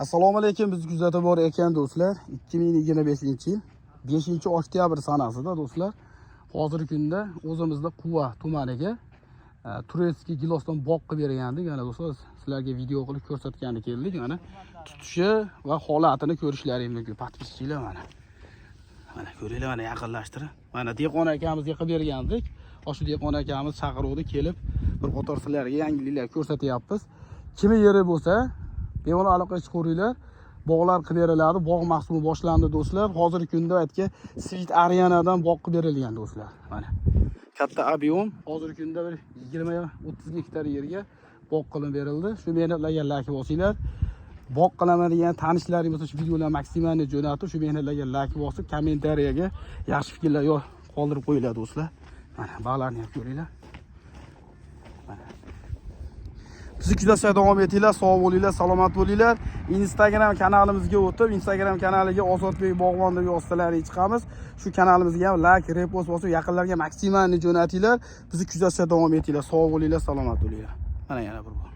Assalomu alaykum, biz kuzatib bor ekan do'stlar. 2025-yil 5-oktyabr sanasida do'stlar, hozirgi kunda o'zimizda Quva tumaniga Turetskiy gilosdan boq qilib bergandik. Mana do'stlar, sizlarga video qilib ko'rsatgani keldik. Mana tutishi va holatini ko'rishlaringiz mumkin. Podpischinglar mana. Mana ko'ringlar, mana yaqinlashtirib. Mana Dehqon akamizga qilib bergandik. Shu Dehqon akamiz chaqiruvdi, kelib bir qator sizlarga yangiliklar ko'rsatyapmiz. Kimi yeri bo'lsa bemalol aloqa chiqaringlar. Bog'lar qilib beriladi. Bog' mavsumi boshlandi do'stlar. Hozirgi kunda aytga Sweet Arianadan bog' qilib berilgan do'stlar. Mana katta ob'yom. Hozirgi kunda bir 20-30 gektar yerga bog' qilib berildi. Shu mehnatlarga like bosinglar. Bog' qilaman degan tanishlaringiz bo'lsa, shu videolarni maksimalni jo'natib, shu mehnatlarga like bosib, kommentariyaga yaxshi fikrlar qoldirib qo'yinglar do'stlar. Mana bog'larni ham ko'ringlar. Bizni kuzatishda davom etinglar, sog' bo'linglar, salomat bo'linglar. Instagram kanalimizga o'tib, Instagram kanaliga Ozodbek Bog'bon deb yozsalaringiz chiqamiz. Shu kanalimizga ham like, repost bosib, yaqinlarga maksimalni jo'natinglar. Bizni kuzatishda davom etinglar, sog' bo'linglar, salomat bo'linglar. Mana yana bir bor.